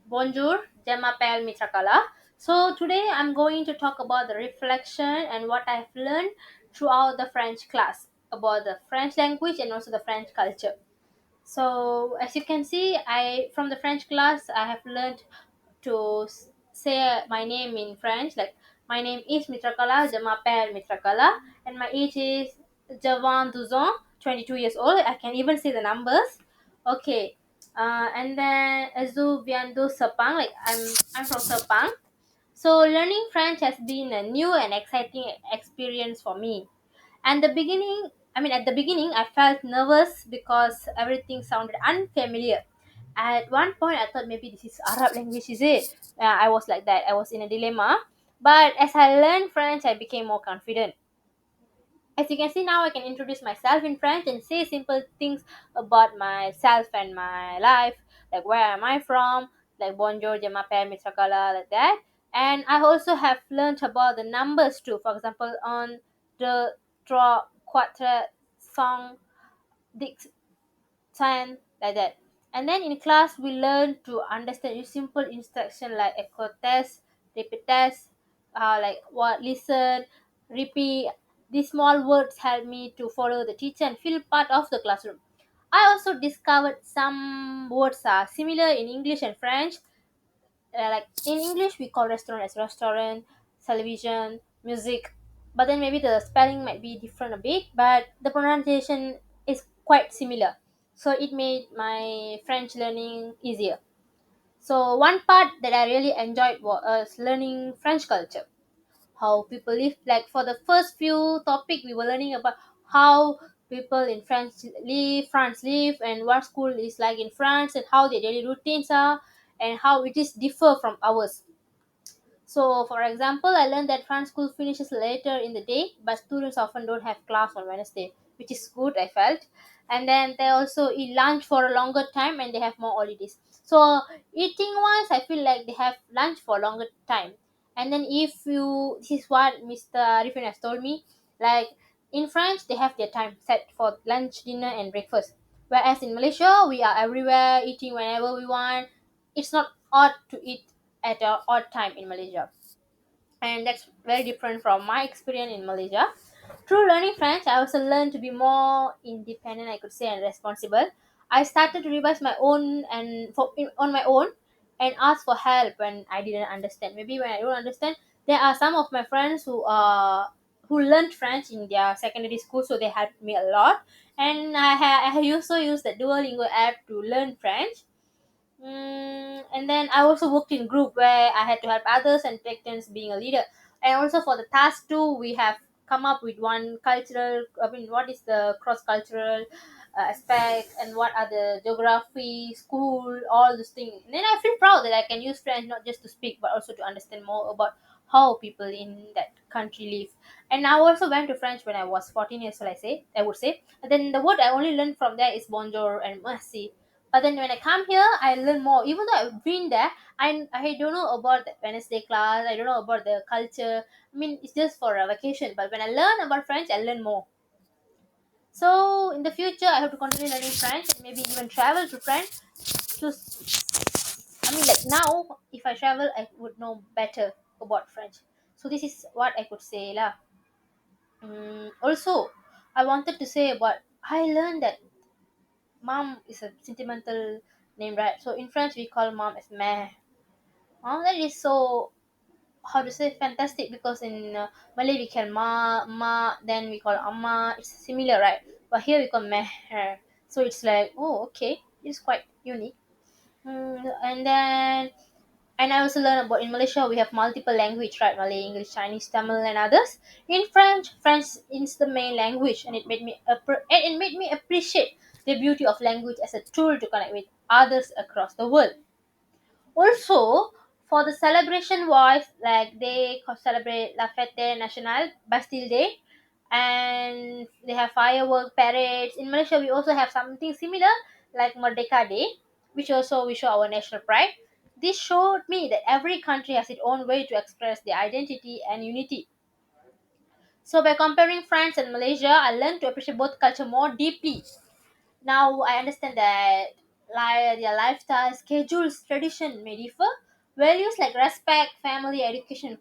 Bonjour, je m'appelle Mitrakala. So today I'm going to talk about the reflection and what I've learned throughout the French class about the French language and also the French culture. So as you can see, I from the French class I have learned to say my name in French. Like my name is Mitrakala, je m'appelle Mitrakala, and my age is Javan Duzon, 22 years old. I can even see the numbers. Okay, and then Azu Viando Sepang. Like I'm from Sepang. So learning French has been a new and exciting experience for me. And at the beginning, I felt nervous because everything sounded unfamiliar. At one point, I thought maybe this is Arab language, is it? I was like that. I was in a dilemma. But as I learned French, I became more confident. As you can see now, I can introduce myself in French and say simple things about myself and my life, like where am I from, like bonjour, je m'appelle Mitrakala, like that. And I also have learned about the numbers too. For example, on the trois, quatre, cinq, dix, 10 like that. And then in class we learn to understand use simple instruction like echo test, repeat test, like what listen, repeat. These small words help me to follow the teacher and feel part of the classroom. I also discovered some words are similar in English and French. Like in English we call restaurant as restaurant, television, music, but then maybe the spelling might be different a bit, but the pronunciation is quite similar. So it made my French learning easier. So one part that I really enjoyed was learning French culture, how people live. Like for the first few topic we were learning about how people in France live and what school is like in France and how their daily routines are and how it is differ from ours. So, for example, I learned that France school finishes later in the day, but students often don't have class on Wednesday, which is good, I felt. And then they also eat lunch for a longer time and they have more holidays. So, eating wise, I feel like they have lunch for a longer time. And then, if you, this is what Mr. Arifin has told me, like in France, they have their time set for lunch, dinner, and breakfast. Whereas in Malaysia, we are everywhere eating whenever we want. It's not odd to eat at a odd time in Malaysia, and that's very different from my experience in Malaysia. Through learning French, I also learned to be more independent, I could say, and responsible. I started to revise my own on my own and ask for help when I didn't understand. Maybe when I don't understand, there are some of my friends who learned French in their secondary school, so they helped me a lot. And I also used the Duolingo app to learn French. And then I also worked in group where I had to help others and take turns being a leader. And also for the task two, we have come up with one cultural. I mean, what is the cross cultural aspect and what are the geography, school, all these things. And then I feel proud that I can use French not just to speak but also to understand more about how people in that country live. And I also went to French when I was 14 years old. I would say. And then the word I only learned from there is bonjour and merci, but then when I come here, I learn more. Even though I've been there, I don't know about the Wednesday class. I don't know about the culture. I mean, it's just for a vacation. But when I learn about French, I learn more. So in the future, I have to continue learning French and maybe even travel to France. To, I mean, like now, if I travel, I would know better about French. So this is what I could say lah. Also, I wanted to say about I learned that mom is a sentimental name, right? So in French, we call mom as mère. Oh, that is so how to say fantastic because in Malay we call ma, then we call amma. It's similar, right? But here we call meh. So it's like, oh, okay, it's quite unique. And then and I also learn about in Malaysia we have multiple language, right? Malay, English, Chinese, Tamil, and others. In French is the main language, and it made me appreciate the beauty of language as a tool to connect with others across the world. Also, for the celebration wise, like they celebrate La Fête Nationale, Bastille Day, and they have firework parades. In Malaysia, we also have something similar like Merdeka Day, which also we show our national pride. This showed me that every country has its own way to express their identity and unity. So by comparing France and Malaysia, I learned to appreciate both culture more deeply. Now I understand that their lifestyle, schedules, tradition may differ. Values like respect, family, education,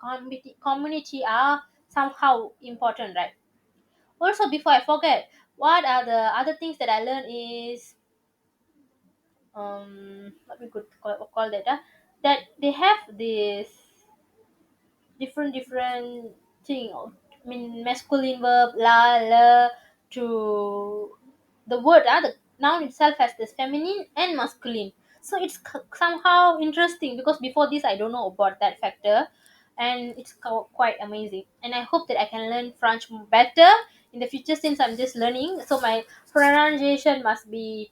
community are somehow important, right? Also, before I forget, what are the other things that I learned is what we could call that that they have this different thing. I mean, masculine verb la to the word the noun itself has this feminine and masculine. So it's somehow interesting because before this I don't know about that factor, and it's quite amazing. And I hope that I can learn French better in the future since I'm just learning. So my pronunciation must be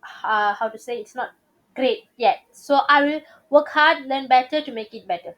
how to say, it's not great yet. So I will work hard, learn better to make it better.